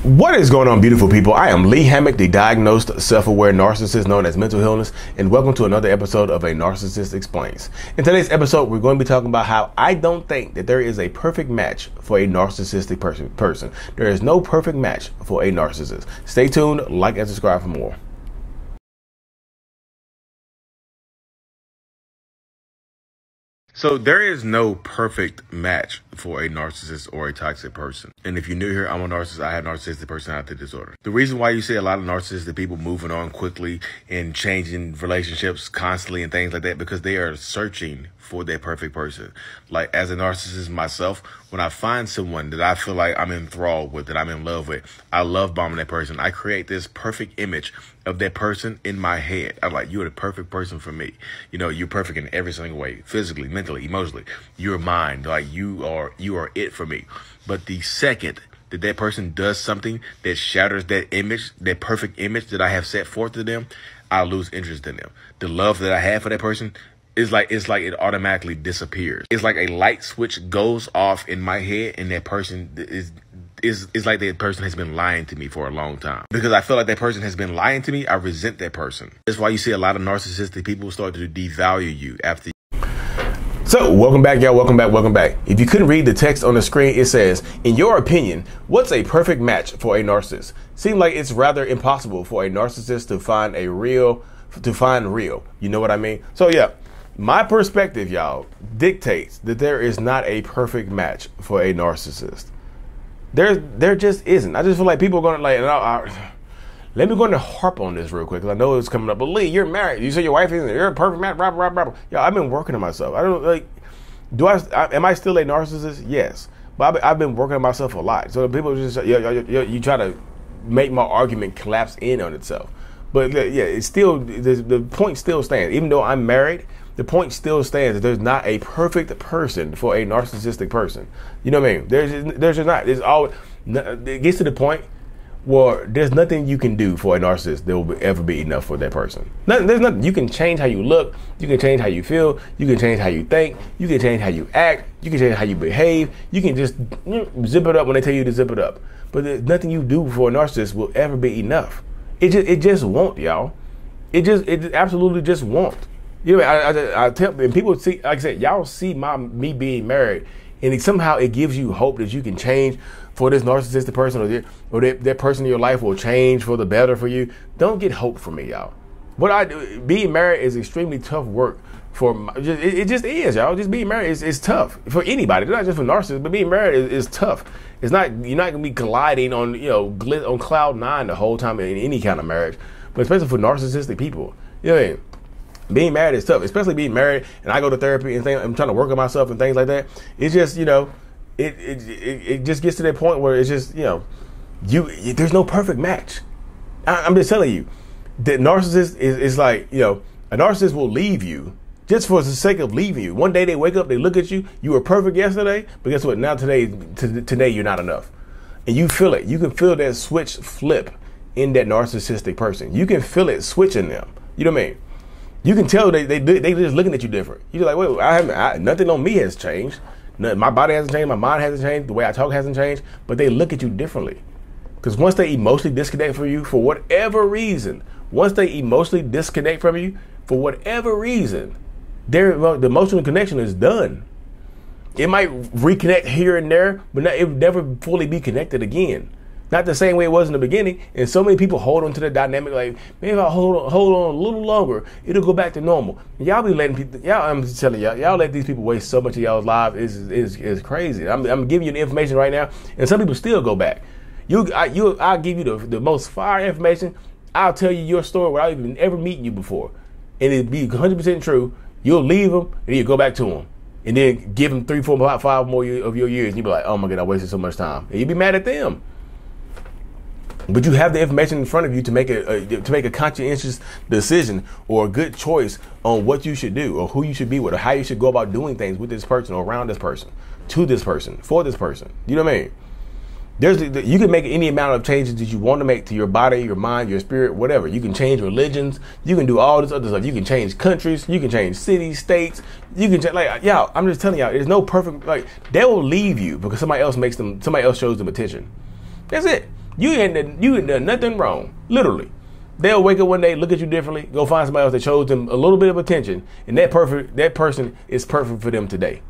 What is going on, beautiful people? I am Lee Hammock, the diagnosed self-aware narcissist known as mental illness, and welcome to another episode of A Narcissist Explains. In today's episode, we're going to be talking about how I don't think that there is a perfect match for a narcissistic person. There is no perfect match for a narcissist. Stay tuned, like and subscribe for more. So there is no perfect match for a narcissist or a toxic person. And if you're new here, I'm a narcissist. I have narcissistic personality disorder. The reason why you see a lot of narcissistic people moving on quickly and changing relationships constantly and things like that, because they are searching for their perfect person. Like, as a narcissist myself, when I find someone that I feel like I'm enthralled with, that I'm in love with, I love bombing that person. I create this perfect image of that person in my head. I'm like, you're the perfect person for me. You know, you're perfect in every single way, physically, mentally, emotionally. You're mine. Like, you are it for me. But the second that that person does something that shatters that image, that perfect image that I have set forth to them, I lose interest in them. The love that I have for that person, it's like it automatically disappears. It's like a light switch goes off in my head, and that person is like that person has been lying to me for a long time. Because I feel like that person has been lying to me, I resent that person. That's why you see a lot of narcissistic people start to devalue you after. So welcome back, y'all. Welcome back. If you couldn't read the text on the screen, it says, in your opinion, what's a perfect match for a narcissist? Seems like it's rather impossible for a narcissist to find real. You know what I mean? So yeah. My perspective, y'all, dictates that there is not a perfect match for a narcissist. There just isn't. I just feel like people are going to let me go and harp on this real quick, because I know it's coming up. But Lee, you're married. You say your wife isn't. You're a perfect match. Yo, I've been working on myself. I don't like. Am I still a narcissist? Yes, but I've been working on myself a lot. So people just you try to make my argument collapse in on itself. But yeah, it's still the point still stands. Even though I'm married, the point still stands that there's not a perfect person for a narcissistic person. You know what I mean? There's just not. It gets to the point where there's nothing you can do for a narcissist that will ever be enough for that person. There's nothing. You can change how you look. You can change how you feel. You can change how you think. You can change how you act. You can change how you behave. You can just zip it up when they tell you to zip it up. But there's nothing you do for a narcissist will ever be enough. It just won't, y'all. It absolutely just won't. You know, I tell, and people see, like I said, y'all see me being married, and somehow it gives you hope that you can change for this narcissistic person, or that person in your life will change for the better for you. Don't get hope from me, y'all. Being married is extremely tough work it just is, y'all. Just being married is tough for anybody. It's not just for narcissists, but being married is tough. It's not, you're not gonna be gliding on, on cloud nine the whole time in any kind of marriage, but especially for narcissistic people. You know what I mean? Being married is tough, especially being married, and I go to therapy and I'm trying to work on myself and things like that. It's just, it just gets to that point where it's just, there's no perfect match. I'm just telling you, that narcissist is like, a narcissist will leave you just for the sake of leaving you. One day they wake up, they look at you, you were perfect yesterday, but guess what? Now today you're not enough. And you feel it. You can feel that switch flip in that narcissistic person. You can feel it switching them. You know what I mean? You can tell they just looking at you different. You're like, wait, nothing on me has changed. My body hasn't changed. My mind hasn't changed. The way I talk hasn't changed. But they look at you differently. Because once they emotionally disconnect from you for whatever reason, the emotional connection is done. It might reconnect here and there, but it would never fully be connected again. Not the same way it was in the beginning. And so many people hold on to the dynamic like, maybe if I hold on a little longer, it'll go back to normal. And y'all be letting people, I'm just telling y'all let these people waste so much of y'all's lives is crazy. I'm giving you the information right now, and some people still go back. I'll give you the most fire information. I'll tell you your story without even ever meeting you before, and it'd be 100% true. You'll leave them, and you go back to them, and then give them 3, 4, 5 more of your years, and you'll be like, oh my God, I wasted so much time. And you'd be mad at them. But you have the information in front of you to make a conscientious decision or a good choice on what you should do, or who you should be with, or how you should go about doing things with this person, or around this person, to this person, for this person. You know what I mean? You can make any amount of changes that you want to make to your body, your mind, your spirit, whatever. You can change religions. You can do all this other stuff. You can change countries. You can change cities, states. You can change, I'm just telling y'all, there's no perfect, they will leave you because somebody else shows them attention. That's it. You ain't done nothing wrong. Literally. They'll wake up one day, look at you differently, go find somebody else that shows them a little bit of attention, and that person is perfect for them today.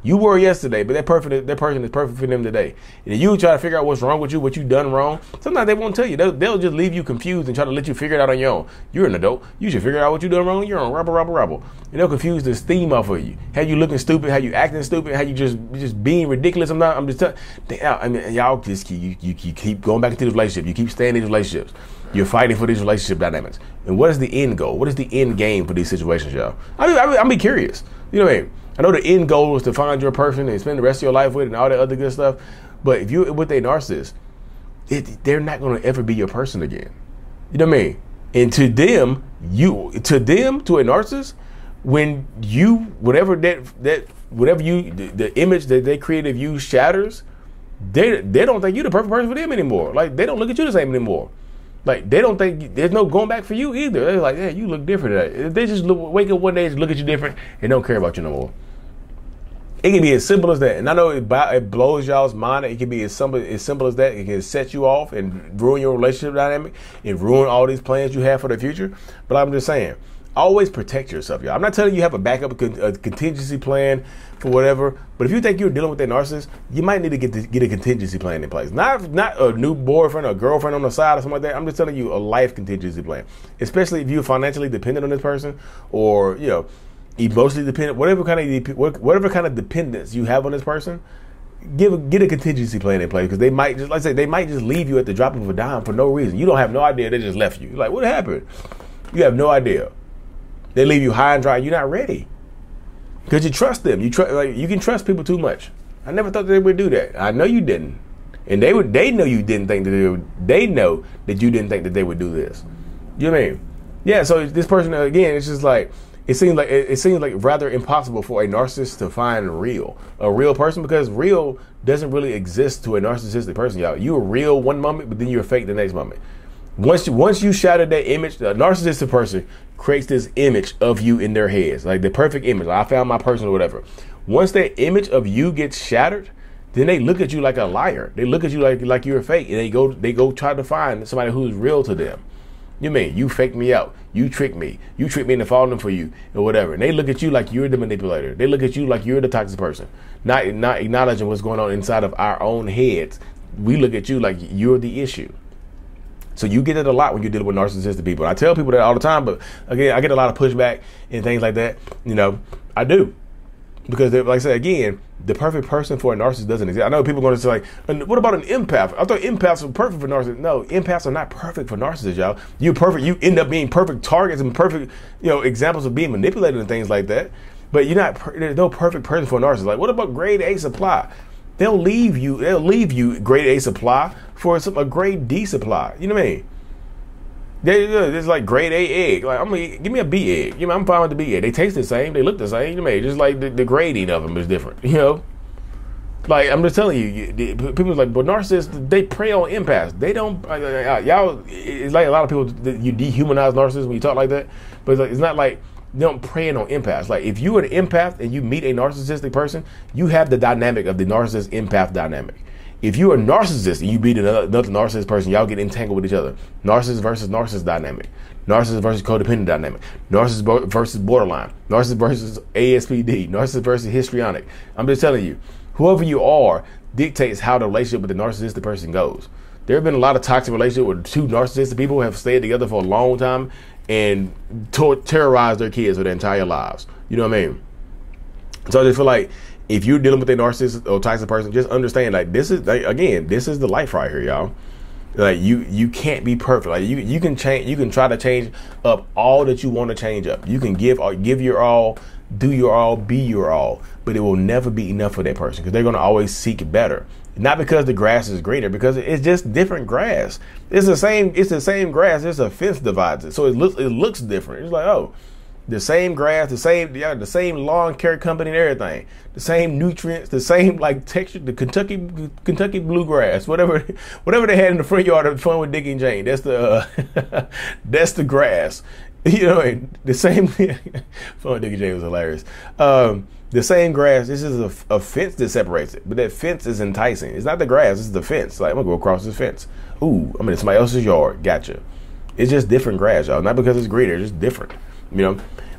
You were yesterday, but that person is perfect for them today. And you try to figure out what's wrong with you, what you done wrong. Sometimes they won't tell you. They'll just leave you confused and try to let you figure it out on your own. You're an adult. You should figure out what you done wrong. You're on rubble. And they'll confuse the steam off of you. How you looking stupid, how you acting stupid, how you just being ridiculous. I'm just telling y'all just you keep going back into this relationship. You keep staying in these relationships. You're fighting for these relationship dynamics. And what is the end goal? What is the end game for these situations, y'all? I'm be curious. You know what I mean? I know the end goal is to find your person and spend the rest of your life with and all that other good stuff. But if you're with a narcissist, they're not going to ever be your person again. You know what I mean? And to a narcissist, when the image that they create of you shatters, they don't think you're the perfect person for them anymore. Like, they don't look at you the same anymore. Like, they don't think there's no going back for you either. They're like, yeah, you look different today. They just wake up one day and look at you different and don't care about you no more. It can be as simple as that. And I know it blows y'all's mind. It can be as simple as that. It can set you off and ruin your relationship dynamic and ruin all these plans you have for the future. But I'm just saying, always protect yourself, y'all. I'm not telling you have a backup, a contingency plan for whatever. But if you think you're dealing with a narcissist, you might need to get a contingency plan in place. Not a new boyfriend or girlfriend on the side or something like that. I'm just telling you a life contingency plan. Especially if you're financially dependent on this person, or emotionally dependent, whatever kind of dependence you have on this person. Get a contingency plan in place, because they might just, like I say, they might just leave you at the drop of a dime for no reason. You don't have no idea they just left you. You're like, what happened? You have no idea. They leave you high and dry. You're not ready because you trust them. You can trust people too much. I never thought they would do that. I know you didn't, and they know you didn't think that they would. They know that you didn't think that they would do this. You know what I mean? Yeah. So this person, again, it's just like it seems like rather impossible for a narcissist to find a real person, because real doesn't really exist to a narcissistic person, y'all. You're real one moment, but then you're fake the next moment. Once you shatter that image, the narcissistic person creates this image of you in their heads, like the perfect image. Like, I found my person or whatever. Once that image of you gets shattered, then they look at you like a liar. They look at you like you're fake, and they go try to find somebody who's real to them. You mean you faked me out? You tricked me into falling for you or whatever. And they look at you like you're the manipulator. They look at you like you're the toxic person, not acknowledging what's going on inside of our own heads. We look at you like you're the issue. So you get it a lot when you're dealing with narcissistic people. I tell people that all the time, but again, I get a lot of pushback and things like that. I do. Because, like I said, again, the perfect person for a narcissist doesn't exist. I know people are going to say, like, what about an empath? I thought empaths were perfect for narcissists. No, empaths are not perfect for narcissists, y'all. You're perfect. You end up being perfect targets and perfect, examples of being manipulated and things like that. But there's no perfect person for a narcissist. Like, what about grade A supply? They'll leave you grade A supply for a grade D supply. You know what I mean? It's like grade A egg. Like, give me a B egg. I'm fine with the B egg. They taste the same. They look the same. You know what I mean? Just like the grading of them is different. Like, I'm just telling you, people are like, but narcissists, they prey on empaths. They don't, y'all, it's like a lot of people, you dehumanize narcissists when you talk like that. But it's not like, they don't prey on empaths. Like, if you're an empath and you meet a narcissistic person, you have the dynamic of the narcissist empath dynamic. If you're a narcissist and you meet another narcissist person, y'all get entangled with each other. Narcissist versus narcissist dynamic. Narcissist versus codependent dynamic. Narcissist versus borderline. Narcissist versus ASPD. Narcissist versus histrionic. I'm just telling you, whoever you are dictates how the relationship with the narcissistic person goes. There have been a lot of toxic relationships where two narcissistic people have stayed together for a long time and terrorized their kids for their entire lives. You know what I mean? So I just feel like if you're dealing with a narcissist or toxic person, just understand, like, this is the life right here, y'all. Like, you can't be perfect. Like, you can change. You can try to change up all that you want to change up. You can give your all, do your all, be your all, but it will never be enough for that person, because they're going to always seek better. Not because the grass is greener, because it's just different grass. It's the same grass. It's a fence divides it, so it looks different. It's like, oh, the same grass, the same lawn care company and everything, the same nutrients, the same like texture, the Kentucky bluegrass, whatever they had in the front yard of Fun with Dickie and Jane. That's the that's the grass. The same thing. Fun with Dickie and Jane was hilarious. The The same grass, this is a fence that separates it. But that fence is enticing. It's not the grass, it's the fence. Like, I'm going to go across this fence. Ooh, I'm in somebody else's yard. Gotcha. It's just different grass, y'all. Not because it's greener, it's just different. You know?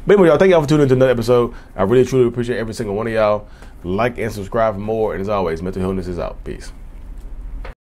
But anyway, y'all, thank y'all for tuning into another episode. I really, truly appreciate every single one of y'all. Like and subscribe for more. And as always, mental illness is out. Peace.